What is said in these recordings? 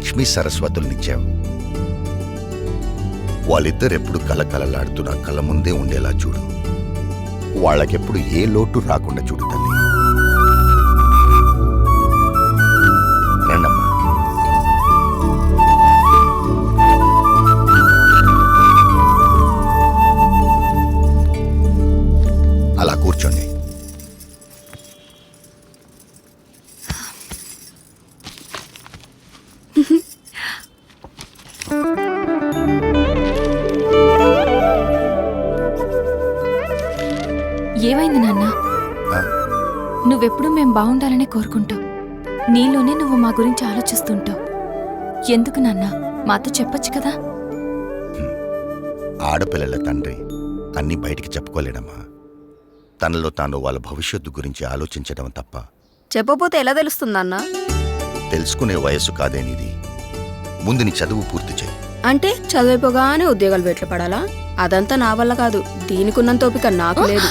లక్ష్మీ సరస్వతుల్నిచ్చావు. వాళ్ళిద్దరెప్పుడు కలకలలాడుతూ నా కళ్ళ ముందే ఉండేలా చూడు. వాళ్ళకెప్పుడు ఏ లోటు రాకుండా చూడు తల్లి. రండమ్మా. అలా కూర్చోండి. ఏమైంది నాన్న? నువ్వెప్పుడు మేం బాగుండాలనే కోరుకుంటావు. నీలోనే నువ్వు మా గురించి ఆలోచిస్తుంటావు. ఎందుకు నాన్న? మాతో చెప్పొచ్చు కదా. ఆడపిల్లల తండ్రి అన్నీ బయటికి చెప్పుకోలేడమ్మా. తనలో తాను వాళ్ళ భవిష్యత్తు గురించి ఆలోచించడం తప్ప. చెప్పపోతే ఎలా తెలుస్తుందన్నా? తెలుసుకునే వయస్సు కాదేనిది. ముందు నీ చదువు పూర్తి చేయి. అంటే చదివిపోగానే ఉద్యోగాలు వెట్లు పడాలా? అదంతా నా వల్ల కాదు. దీనికున్నంత ఓపిక నాకు లేదు.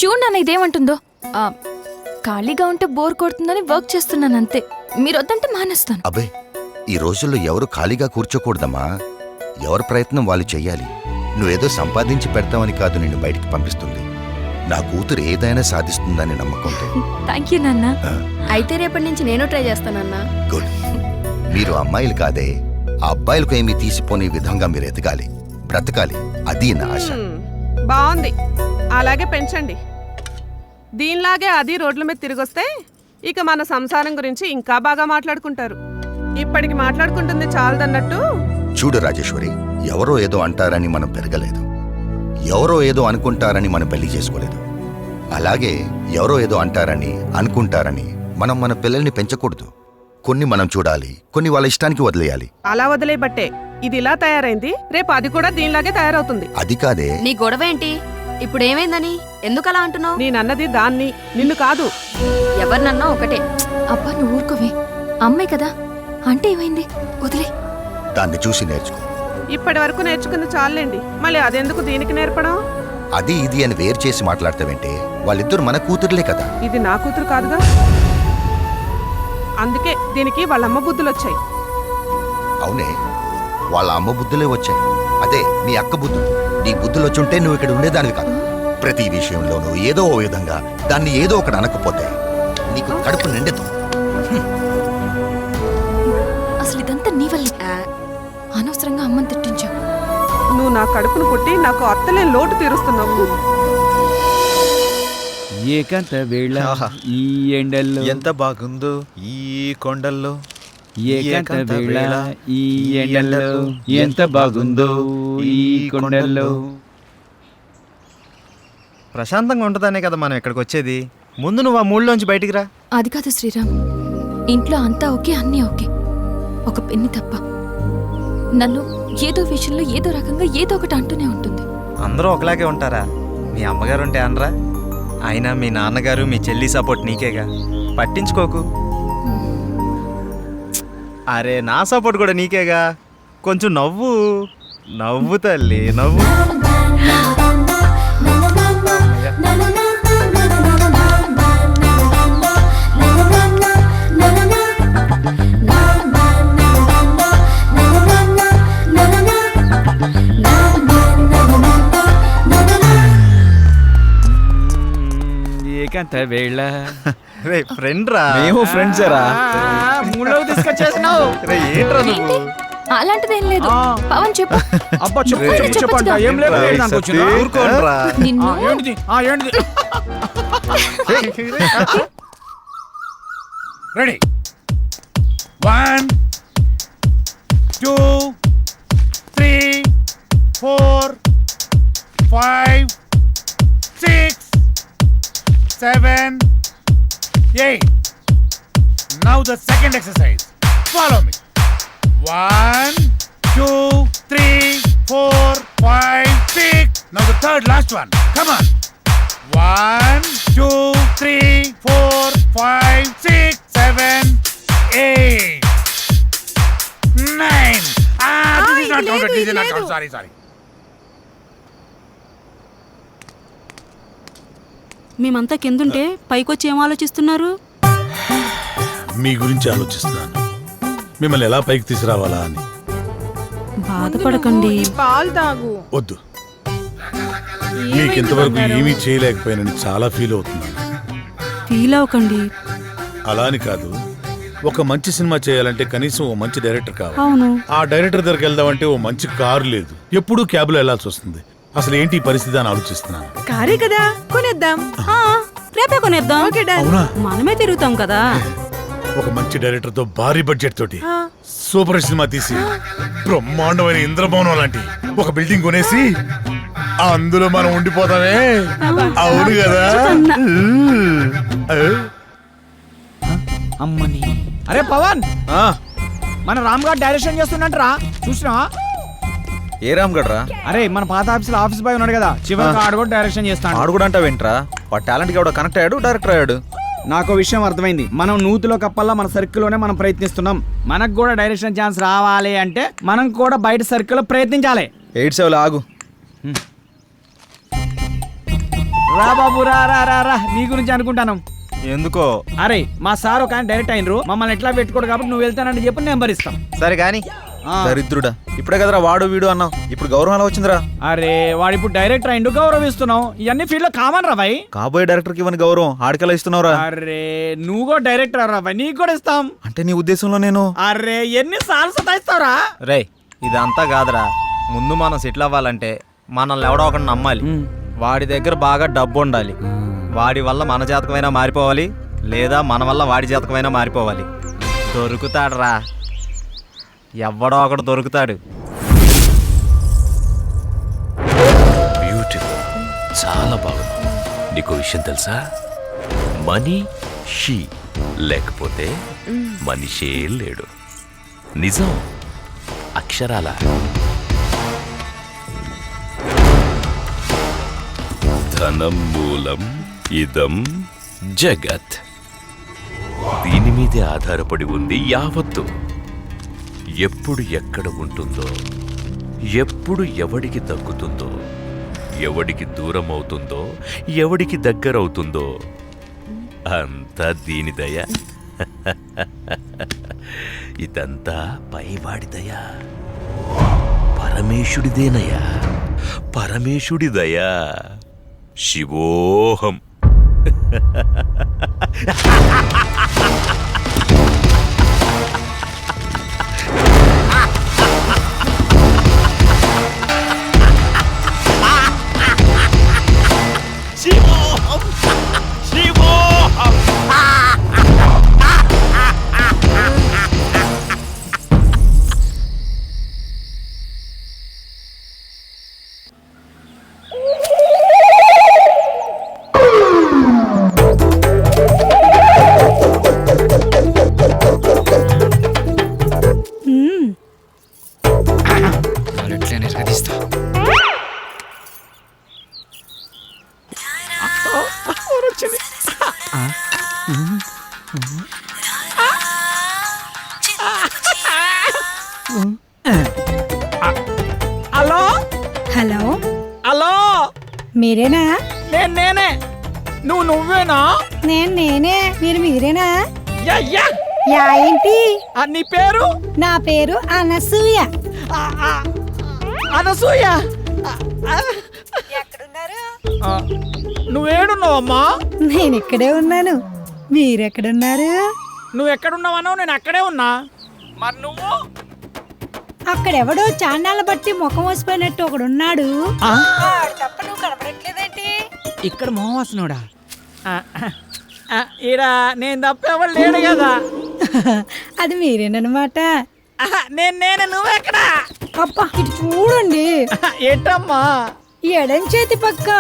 చూడు నాన్న ఇదేమంటుందో. ఖాళీగా ఉంటే బోర్ కొడుతుందని వర్క్ చేస్తున్నాను అంతే. మీరొద్దంటే మానేస్తాను. అబ్బే, ఈ రోజుల్లో ఎవరు ఖాళీగా కూర్చోకూడదమ్మా. ఎవరి ప్రయత్నం వాళ్ళు చెయ్యాలి. నువ్వేదో సంపాదించి పెడతావని కాదు నిన్ను బయటికి పంపిస్తుంది. నా కూతురు ఏదైనా సాధిస్తుందని నమ్మకంతో. థ్యాంక్ యూ నాన్న. అయితే రేపటి నుంచి నేను ట్రై చేస్తానన్నా. గుడ్. మీరు అమ్మాయిలు కాదే, ఆ అబ్బాయిలకు ఏమీ తీసిపోని విధంగా మీరు ఎదగాలి, బ్రతకాలి. అది నా ఆశ. బాగుంది, అలాగే పెంచండి. దీనిలాగే అది రోడ్ల మీద తిరిగొస్తే ఇక మన సంసారం గురించి ఇంకా బాగా మాట్లాడుకుంటారు. ఇప్పటికి మాట్లాడుకుంటుంది చాలదన్నట్టు. చూడు రాజేశ్వరి, ఎవరో ఏదో అంటారని మనం పెరగలేదు. ఎవరో ఏదో అనుకుంటారని మనం పెళ్లి చేసుకోలేదు. అలాగే ఎవరో ఏదో అంటారని అనుకుంటారని మనం మన పిల్లల్ని పెంచకూడదు. కొన్ని మనం చూడాలి, కొన్ని వాళ్ళ ఇష్టానికి వదిలేయాలి. అలా వదిలేబట్టే ఇది ఇలా తయారైంది. రేపు అది కూడా దీనిలాగే తయారవుతుంది. అది కాదే. నీ గొడవ ఏంటి? ఇప్పుడు ఏమైందని? ఎందుకలా అంటున్నావు? నేనన్నది దాన్ని, నిన్ను కాదు. ఎవరినన్నా ఒకటే. అబ్బా నువ్వు ఊరుకోవే. అమ్మాయి కదా అంటే ఏమైంది? వదిలే. దాన్ని చూసి నేర్చుకో. ఇప్పటి వరకు నేర్చుకుంది చాలండి. మళ్ళీ అదెందుకు దీనికి నేర్పడం? అది ఇది అని వేరు చేసి మాట్లాడతావంటే వాళ్ళిద్దరు మన కూతురులే కదా. ఇది నా కూతురు కాదుగా. అందుకే దీనికి వాళ్ళమ్మ బుద్ధులు వచ్చాయి. అవునే, వాళ్ళ అమ్మ బుద్ధులే వచ్చాయి. అదే నీ అక్క బుద్ధులు. నీ బుద్ధులు వచ్చుంటే నువ్వు ఇక్కడ ఉండేదానివి కాదు. ప్రతి విషయంలోనూ ఏదో ఓ విధంగా దాన్ని ఏదో ఒకటి అనకపోతే నీకు కడుపు నిండదు. అసలు ఇదంతా నీ వల్లే. అనవసరంగా అమ్మని తిట్టించావు. నువ్వు నా కడుపును పుట్టి నాకు అత్తలే లోటు తీరుస్తున్నావు. ఏకాంత వేళ ఈ ఎండల్లో ఎంత బాగుందో ఈ కొండల్లో. ఏకాంత వేళ ఈ ఎండల్లో ఎంత బాగుందో ఈ కొండల్లో. ప్రశాంతంగా ఉంటుందనే కదా మనం ఇక్కడికి వచ్చేది. ముందు నువ్వు ఆ మూడులోంచి బయటికి రా. అది కాదు శ్రీరామ్. ఇంట్లో అంతా ఓకే, అన్నీ ఓకే. ఒక పెన్ని తప్ప నన్ను ఏదో విషయంలో ఏదో రకంగా ఏదో ఒకటి అంటూనే ఉంటుంది. అందరూ ఒకలాగే ఉంటారా? మీ అమ్మగారు ఉంటే అనరా? అయినా మీ నాన్నగారు మీ చెల్లి సపోర్ట్ నీకేగా, పట్టించుకోకు. అరే నా సపోర్ట్ కూడా నీకేగా. కొంచెం నవ్వు నవ్వు తల్లి నవ్వు. ఏకాంత వేళ రే ఫ్రెండ్ రా. మేము ఫ్రెండ్స్ రా. మూడో తీసుకొచ్చేసినావు. రే ఏంట్రా నువ్వు? అలాంటిదేం లేదు. పవన్ చెప్పు. అబ్బా చెప్పు, చెప్పండి. ఏం లేదు. ఊరుకోండ్రా. నిన్ను ready 1 2 3 4 5 6 7 8. Now the second exercise. Follow me. 1 2 3 4 5 6. Now the third last one. Come on. 1 2 3 4 5 6 7 8 9. This is not counted. This is not counted. Sorry. మేమంతా కిందుంటే పైకొచ్చి ఏం ఆలోచిస్తున్నారు? మీ గురించి ఆలోచిస్తున్నాను. మిమ్మల్ని ఎలా పైకి తీసుకురావాలా అని. బాధపడకండి. పాలు తాగు. వద్దు, మీకు ఇంతవరకు ఏమీ చేయలేకపోయానని చాలా ఫీల్ అవుతున్నాను. ఫీల్ అవ్వకండి. అలా అని కాదు, ఒక మంచి సినిమా చేయాలంటే కనీసం ఓ మంచి డైరెక్టర్ కావాలి. అవును. ఆ డైరెక్టర్ దగ్గరికి వెళ్దామంటే ఓ మంచి కారు లేదు, ఎప్పుడూ క్యాబ్లో వెళ్లాల్సి వస్తుంది. అసలు ఏంటి ఈ పరిస్థితి అని ఆలోచిస్తున్నాను. కారే కదా, కొనేద్దాం. రేపే కొనేద్దాం. అవునా? మనమే తిరుగుతాం కదా. ఒక మంచి డైరెక్టర్ తో భారీ బడ్జెట్ తోటి సూపర్ సినిమా తీసి బ్రహ్మాండమైన ఇంద్రభవనం లాంటి ఒక బిల్డింగ్ కొనేసి అందులో మనం ఉండిపోతామే. అవును కదా? అమ్మని. అరే పవన్, మన రామ్ గారు డైరెక్షన్ చేస్తున్నట్రా, చూసినా? ఏ రామ్ గడ్రా? అరే మన పాత ఆఫీసులో ఆఫీస్ బాయ్ ఉన్నాడు కదా, చివరికి ఆడు కూడా డైరెక్షన్ చేస్తాడు. ఆడు కూడా అంటా వింట్రా, వాడు టాలెంట్ కి ఎవడో కనెక్ట్ అయ్యాడు, డైరెక్టర్ అయ్యాడు. నాకు విషయం అర్థమైంది. మనం నూతిలో కప్పల్లా మన సర్కిల్లోనే మనం ప్రయత్నిస్తున్నాం. మనకు కూడా డైరెక్షన్ ఛాన్స్ రావాలి అంటే మనం కూడా బయట సర్కిల్లో ప్రయత్నించాలి. 87 ఆగు. రా బాబు, రా రా రా రా, నీ గురించి అనుకుంటాను. ఎందుకో? అరే మా సార్ ఒక డైరెక్ట్ అయినరు, మమ్మల్ని ఎట్లా పెట్టుకోడు కాబట్టి నువ్వు వెళ్తానంటే చెప్పి నెంబర్ ఇస్తాం. సరే కానీ దరిద్రుడా, ఇప్పుడే కదరా వాడు వీడు అన్నావు, ఇప్పుడు గౌరవం ఎలా వచ్చిందిరా? అరే వాడు ఇప్పుడు డైరెక్టర్ అయిండు, గౌరవిస్తున్నావు. ఇవన్నీ ఫీల్డ్ లో కామన్ రా భాయ్. కాబోయే డైరెక్టర్ కి ఇవ్వని గౌరవం ఆడికెలా ఇస్తున్నావురా? అరే నువ్వు కూడా డైరెక్టర్ రా భాయ్, నీకు కూడా ఇస్తాం. అంటే నీ ఉద్దేశంలో నేను? అరే ఎన్నిసార్లు సతాయిస్తావురా? రే ఇదంతా కాదురా, ముందు మనం సెటిల్ అవ్వాలంటే మనల్ని ఎవడో ఒకటి నమ్మాలి. వాడి దగ్గర బాగా డబ్బు ఉండాలి. వాడి వల్ల మన జాతకమైనా మారిపోవాలి, లేదా మన వల్ల వాడి జాతకమైనా మారిపోవాలి. దొరుకుతాడురా, ఎవడో ఒకడు దొరుకుతాడు. బ్యూటిఫుల్, చాలా బాగుంది. నీకు విషయం తెలుసా? మనీ షీ లేకపోతే మనిషే లేడు. నిజం, అక్షరాల. ధనం మూలం ఇదం జగత్. దీని మీదే ఆధారపడి ఉంది యావత్తు. ఎప్పుడు ఎక్కడ ఉంటుందో, ఎప్పుడు ఎవడికి దక్కుతుందో, ఎవడికి దూరం అవుతుందో, ఎవడికి దగ్గరవుతుందో అంతా దీని దయ. ఇదంతా పైవాడి దయ, పరమేశుడిదేనయ్యా, పరమేశుడి దయా. శివోహం. శివోహం, శివోహం. హలో హలో, హలో, మీరేనా? నేనే. నువ్వేనా? నేనే. మీరేనా? Yeah yeah. యా ఏంటి? నీ పేరు? నా పేరు అనసూయ. అనసూయ. ఎక్కడున్నారు? నువ్వేడున్నావమ్మా? నేను ఇక్కడే ఉన్నాను. మీరెక్కడున్నారు? నువ్వు ఎక్కడున్నావన్నావు, నేను అక్కడే ఉన్నా. మరి నువ్వు? అక్కడెవడో చాన్నాళ్ళ బట్టి ముఖం వసిపోయినట్టు ఒకడున్నాడు. తప్ప నువ్వు కనపడట్లేదేంటి? ఇక్కడ మోహవాసనుడా? ఈడ నేను తప్ప ఎవరు లేడు కదా. అది మీరేనమాట. నేనే. నువ్వెక్కడా? అబ్బా ఇటు చూడండి. ఏంటమ్మా? ఎడం చేతి పక్క.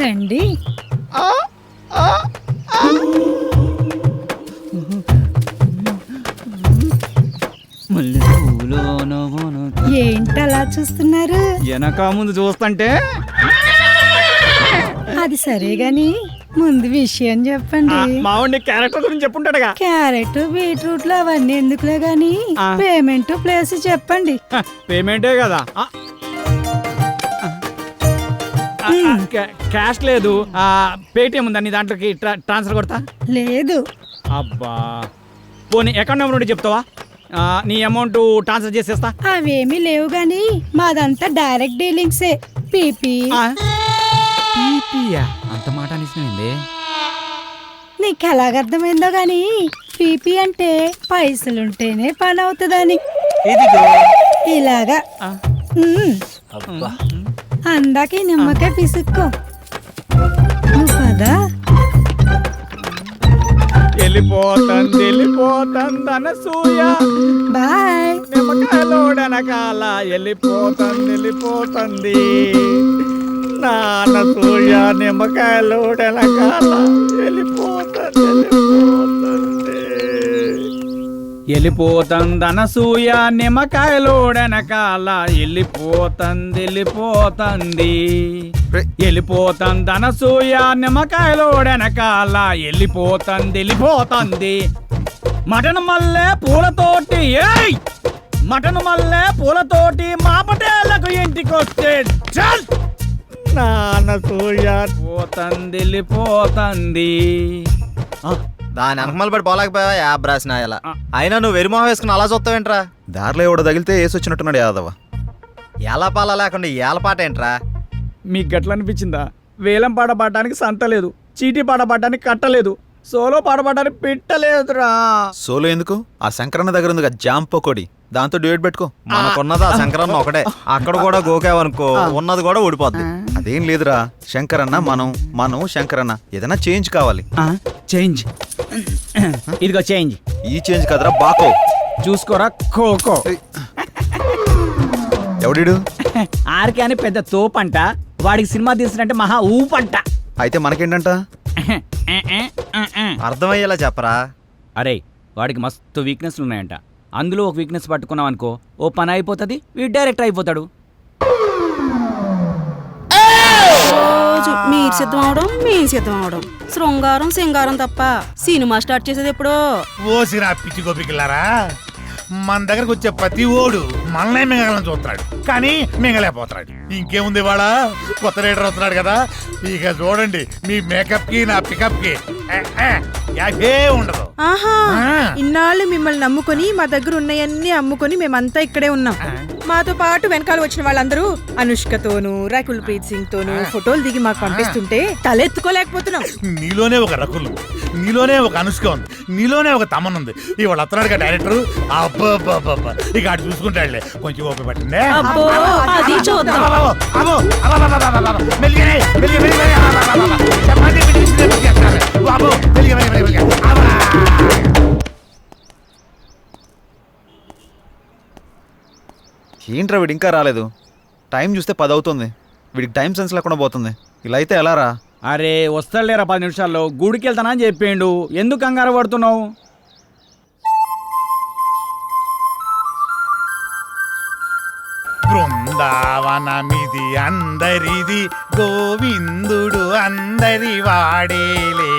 రండి. ఏంటలా చూస్తున్నారు? వెనక ముందు చూస్తుంటే. అది సరే గాని ముందు విషయం చెప్పండి. మావాడి క్యారెక్టర్ గురించి చెప్పుంటాడుగా. క్యారెట్ బీట్రూట్లు అవన్నీ ఎందుకులే గాని పేమెంట్ ప్లేస్ చెప్పండి. పేమెంటే కదా. క్యాష్ లేదు, పేటిఎం ఉందా నీ దాంట్లోకి ట్రాన్స్ఫర్ కొడతా? లేదు. అబ్బా పోనీ అకౌంట్ నెంబర్ ఉంటే చెప్తావా? నీ అమౌంట్ ట్రాన్స్ఫర్ చేసేస్తా. అవేమీ లేవు గాని మాదంతా డైరెక్ట్ డీలింగ్సే. పీపీ. అంత మాట అనిసినైంది. నీకు ఎలాగర్థమైందో గాని పీపీ అంటే పైసలుంటేనే పని అవుతుందని. ఇలాగా అందాక ఈ నిమ్మకాయ పిసుక్కో. నువ్వు కదా వెళ్ళిపోతుంది అనసూయ, బాయ్. నిమ్మకాయలోడనకాల వెళ్ళిపోతుంది నా అనసూయ, నిమ్మకాయలోడనకాల వెళ్ళిపోతుంది అనసూయ, నిమ్మకాయలోడనకాల వెళ్ళిపోతుంది అనసూయ, నిమ్మకాయలోడనకాల వెళ్ళిపోతుంది. మటన్ మల్లె పూలతోటి మటన్ మల్లె పూలతోటి మా పటేళ్లకు ఇంటికొస్తే చల్ నానసూయ వెళ్ళిపోతుంది. దాని అనకమలు పడి పోలేకపోయా యాబ్ రాసిన ఇలా. అయినా నువ్వు వెరిమోహం వేసుకుని అలా చూస్తావేంట్రా? దారిలో ఎవడో తగిలితే వేసి వచ్చినట్టున్నాడు యాదవ. ఏలపాల లేకుండా ఏలపాట ఏంట్రా? మీకు గట్ల అనిపించిందా? వేలం పాట పాడడానికి సంత లేదు, చీటీ పాట పాడడానికి కట్టలేదు, సోలో పాట పాడడానికి పెట్టలేదురా. సోలో ఎందుకు? ఆ శంకరన్న దగ్గర ఉంది జామ్ పకోడి, దాంతో డ్యూయట్ పెట్టుకో. మనకున్నది ఆ శంకరన్న ఒకటే, అక్కడ కూడా గోకావనుకో ఉన్నది కూడా ఊడిపోద్ది. అదేం లేదురా, శంకరన్న మనం శంకరన్న ఏదైనా చేంజ్ కావాలి. చేంజ్ ఇదిగో చేంజ్. ఈ చేంజ్ కదరా బాకో, చూసుకోరా కోకో. ఎవడిడు? ఆర్కే అని పెద్ద తోపంట, వాడికి సినిమా తీసినట్టే మహా ఊపంట. అయితే మనకేంటంట? అర్థమయ్యేలా చెప్పరా? అరే వాడికి మస్తు వీక్నెస్లు ఉన్నాయంట, అందులో ఒక వీక్నెస్ పట్టుకున్నాం అనుకో ఓ పని అయిపోతుంది, వీడు డైరెక్ట్ అయిపోతాడు. రోజు మీరు సిద్ధం అవడం మేము సిద్ధం అవడం, శృంగారం సింగారం తప్ప సినిమా స్టార్ట్ చేసేది ఎప్పుడో. ఓసిరా పిచ్చి గోపికిల్లారా, మన దగ్గరకు వచ్చే ప్రతి ఓడు మనల్నే మింగలని చూస్తున్నాడు, కానీ మింగలేకపోతున్నాడు. ఇంకేముంది వాళ్ళ కొత్త రైడర్ వస్తున్నాడు కదా, ఇక చూడండి మీ మేకప్ కి నా పికప్ కి యాభే ఉండదు. ఆహా, ఇన్నాళ్ళు మిమ్మల్ని నమ్ముకొని మా దగ్గర ఉన్నాయన్నీ అమ్ముకొని మేమంతా ఇక్కడే ఉన్నాం. మాతో పాటు వెనకాల వచ్చిన వాళ్ళందరూ అనుష్కతోనూ రకుల్ ప్రీత్ సింగ్ తోనూ ఫోటోలు దిగి మాకు పంపిస్తుంటే తలెత్తుకోలేకపోతున్నాం. నీలోనే ఒక రకుల్, నీలోనే ఒక అనుష్క ఉంది, నీలోనే ఒక తమన్ ఉంది. ఇవాళ వస్తున్నాడు కదా డైరెక్టర్, అబ్బా ఇక అటు చూసుకుంటాడులే. కొంచెం ఓపిక పట్టిందే. ఏంట్రా వీడు ఇంకా రాలేదు? టైం చూస్తే 10 అవుతుంది, వీడికి టైం సెన్స్ లేకుండా పోతుంది. ఇలా అయితే ఎలా రా? అరే వస్తాడులేరా 10 నిమిషాల్లో, గుడికి వెళ్తానా అని చెప్పిండు, ఎందుకు కంగారు పడుతున్నావు? బృందావనమిది అందరిది, గోవిందుడు అందరి వాడేలే.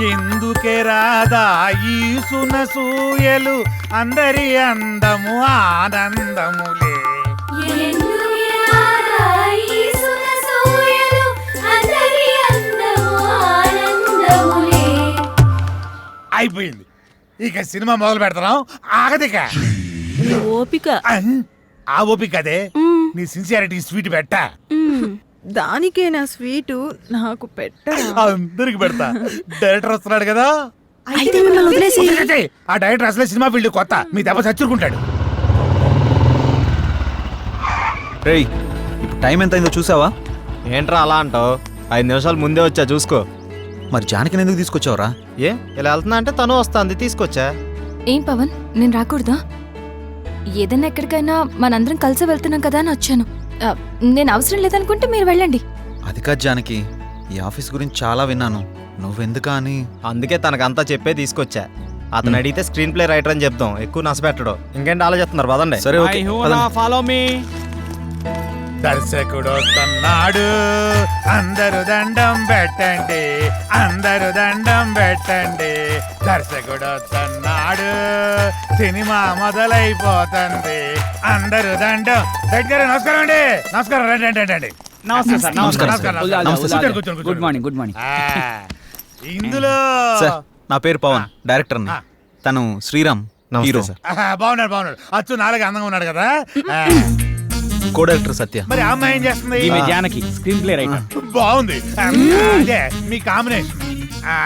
ఎందుకే రాదా ఈ సునసూయలు, అందరి అందము ఆనందములే. అయిపోయింది, ఇక సినిమా మొదలు పెడతాం. ఆగదిక ఓపిక. ఆ ఓపిక అదే నీ సిన్సియారిటీ స్వీట్ పెట్టా. దానికే నా స్వీటు నాకు పెట్టరా? అందరికి పెడతా. డైరెక్టర్ వస్తున్నాడు కదా, అయితే మిమ్మల్ని వదిలేసి ఆ డైరెక్టర్ అసలే సినిమా ఫీల్డ్ కొత్త, మీ దెబ్బ చచ్చుకుంటాడు. రేయ్ ఇప్పుడు టైం ఎంత అయిందో చూసావా? ఏంట్రా అలా అంటావు? 5 నిమిషాలు ముందే వచ్చా చూసుకో. మరి జానకిని ఎందుకు తీసుకొచ్చావురా? ఏ ఇలా వెళ్తున్నా అంటే తను వస్తుంది, తీసుకొచ్చా. ఏం పవన్, నేను రాకూడదా? ఏదైనా ఎక్కడికైనా మనందరం కలిసి వెళ్తున్నాం కదా అని వచ్చాను. నేను అవసరం లేదనుకుంటే మీరు వెళ్ళండి. అది కాదు జానకి, ఈ ఆఫీస్ గురించి చాలా విన్నాను, నువ్వెందుకా అని. అందుకే తనకంతా చెప్పే తీసుకొచ్చా. అతను అడిగితే స్క్రీన్ ప్లే రైటర్ అని చెప్తాం, ఎక్కువ నష్టపెట్టడు. ఇంకేంటి ఆలోచిస్తున్నారు? పదండి. సరే ఓకే, ఫాలో మీ. దర్శకుడు వస్తున్నాడు, అందరు దండం పెట్టండి, అందరు దండం పెట్టండి. దర్శకుడు వస్తున్నాడు, సినిమా మొదలైపోతుంది, అందరు దండం. దగ్గర నమస్కారం అండి. నమస్కారం, రండి రండి రండి. నమస్తే సార్. నమస్కారం, నమస్కారం. సార్. నమస్తే, సార్. కూర్చోండి, కూర్చోండి, గుడ్ కూర్చోండి. Morning, good morning. ఇందులో సార్ నా పేరు పవన్, డైరెక్టర్ అండి. తను శ్రీరామ్, హీరో. బాగున్నాడు బాగున్నాడు. అచ్చు నాలుగు అందంగా ఉన్నాడు కదా. కో డైరెక్టర్ సత్య. మరి ఆ అమ్మాయి ఏం చేస్తుంది? ఈమె జానకి, స్క్రీన్ ప్లే రైటర్. బాగుంది. అదే మీ కాంబినేషన్.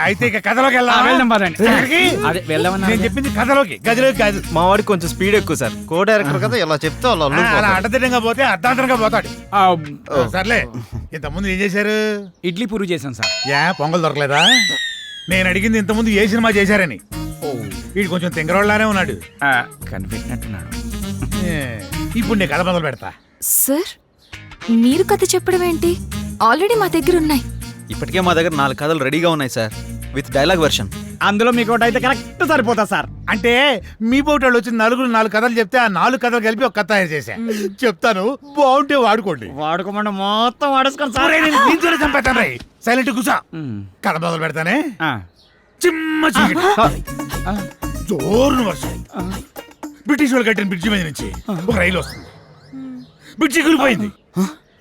అయితే ఇక కథలోకి వెళ్దాం పదండి. ఎక్కడికి? అదే వెళ్దామన్నా. నేను చెప్పింది కథలోకి, గదిలోకి కాదు. మా వాడికి కొంచెం స్పీడ్ ఎక్కువ సార్. కో డైరెక్టర్ కదా, ఇలా చెప్తే వాళ్ళు అలా అల్లుకుపోతారు. అడ్డదిడ్డంగా పోతే అర్ధాంతరంగా పోతాడు. సర్లే, ఇంతకుముందు ఏం చేశారు? ఇడ్లీ పూరి చేశాను సార్. పొంగల్ దొరకలేదా? నేను అడిగింది ఇంతకుముందు ఏ సినిమా చేశారని. వీడు కొంచెం తింగరోళ్ళలానే ఉన్నాడు. కనిపెట్టినట్టున్నాడు. ఇప్పుడు నేను కథ మొదలు పెడతా. సార్ మీరు కథ చెప్పడం ఏంటి? ఆల్రెడీ మా దగ్గర ఉన్నాయి. ఇప్పటికే మా దగ్గర 4 కథలు రెడీగా ఉన్నాయి సార్, విత్ డైలాగ్ వెర్షన్. అందులో మీకు ఒకటి అయితే కరెక్ట్ సరిపోతా సార్. అంటే మీ పోటాళ్ళు వచ్చి 4 కథలు చెప్తే ఆ 4 కథలు కలిపి ఒక కథ తయారు చేశా. చెప్తాను, బాగుంటే వాడుకోండి. వాడుకోమంటే మొత్తం వాడేసుకొని సార్. దీంతోనే చంపేస్తాను రై. సైలెంట్ కూసా. కథ మొదలు పెడతానే. చిమ్మ చీకటి, జోరున వర్షం. బ్రిటిష్ వాళ్ళు కట్టిన బ్రిడ్జి మీద నుంచి ఒక రైలు వస్తుంది. బ్రిడ్జి కూలిపోయింది.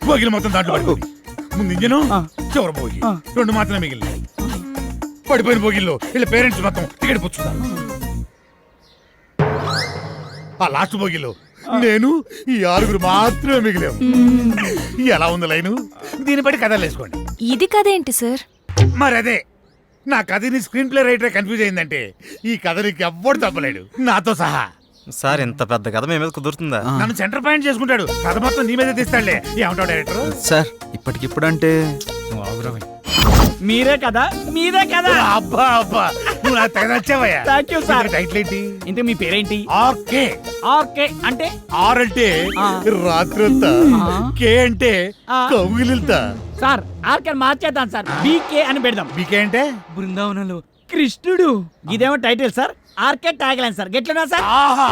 బోగిలు మొత్తం దాంట్లో పడిపోయింది. ముందు ఇంజను, చివరి బోగి, 2 మాత్రమే మిగిలినాయి. పడిపోయిన బోగిల్లో వీళ్ళ పేరెంట్స్ మొత్తం టికెట్ పుచ్చుతారు. ఆ లాస్ట్ బోగిలో నేను, ఈ 6 మాత్రమే మిగిలాము. ఎలా ఉంది లైను? దీన్ని బట్టి కథలు వేసుకోండి. ఇది కథ ఏంటి సార్? మరి అదే, నా కథని స్క్రీన్ ప్లే రైటర్ కన్ఫ్యూజ్ అయిందంటే ఈ కథ నీకు ఎవ్వడు తప్పలేడు, నాతో సహా. సార్ ఇంత పెద్ద కథ మీ మీద కుదురుతుందా? నన్ను సెంటర్ పాయింట్ చేసుకుంటాడు. కథ మొత్తం నీ మీద తీస్తాడులే. ఏమంటావు డైరెక్టర్? సార్ ఇప్పటికిప్పుడంటే మీరే కదా, మీరే కదా. అబ్బా అబ్బా, నువ్వు నాకు తెగ నచ్చావయ్యా. Thank you sir. టైటిల్ ఏంటి? ఇంతకు మీ పేరేంటి? ఆర్కే. ఓకే అంటే ఆర్ అంటే రాత్రంతా, కే అంటే కౌగిలిల్తా. సార్ ఆర్కే మార్చేద్దాం సార్, బీకే అని పెడదాం. బీకే అంటే బృందావనంలో కృష్ణుడు. ఇదేమో title sir, RK tagline sir. గెట్లనా సార్? ఆహా,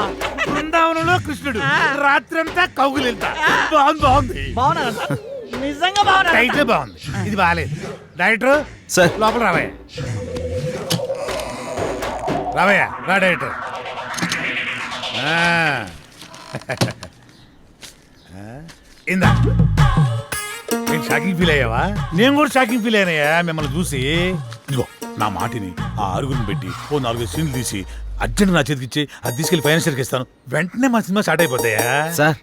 బృందావనంలో కృష్ణుడు, రాత్రంతా కౌగిలిల్తా. బాగుంది బాగుంది. బాగున్నారా సార్? నిజంగా బాగున్నారా? టైటిల్ బాగుంది, ఇది బాగాలేదు. డైరెక్టర్ సార్ లోపల రావయ్యా. రావయ్యా, రా డైరెక్టర్. ఇందా నేను షాకింగ్ ఫీల్ అయ్యావా? నేను కూడా షాకింగ్ ఫీల్ అయినాయా మిమ్మల్ని చూసి. ఇదిగో నా మాటిని ఆ 6 పెట్టి ఓ 4 సీన్లు తీసి అర్జెంట్ నా చేతికి ఇచ్చి అది తీసుకెళ్లి ఫైనాన్షియల్కి ఇస్తాను. వెంటనే మా సినిమా స్టార్ట్ అయిపోతాయా? సార్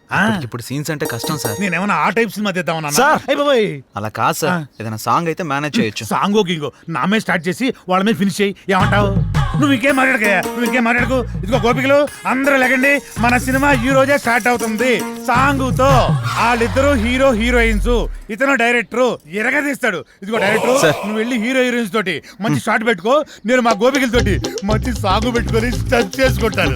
ఇప్పుడు సీన్స్ అంటే కష్టం సార్. నేనేమన్నా ఆ టైప్ సినిమా తెద్దామన్నా? సార్. అయిపోయి అలా కాదు సార్, ఏదైనా సాంగ్ అయితే మేనేజ్ చేయొచ్చు. సాంగో గింగో నా మీద స్టార్ట్ చేసి వాళ్ళ మీద ఫినిష్ చేయి. ఏమంటావు? నువ్వు ఇంకేం మాట్లాడకయ్యా, నువ్వు ఇంకేం మాట్లాడకు. ఇదిగో గోపికలు అందరూ లేకండి, మన సినిమా ఈ రోజే స్టార్ట్ అవుతుంది సాంగుతో. వాళ్ళిద్దరూ హీరో హీరోయిన్స్, ఇతను డైరెక్టర్ ఎరగదీస్తాడు. ఇదిగో డైరెక్టర్, నువ్వు వెళ్ళి హీరో హీరోయిన్స్ తోటి మంచి షాట్ పెట్టుకో, నేను మా గోపికలతోటి మంచి సాంగ్ పెట్టుకొని టచ్ చేసుకుంటాను.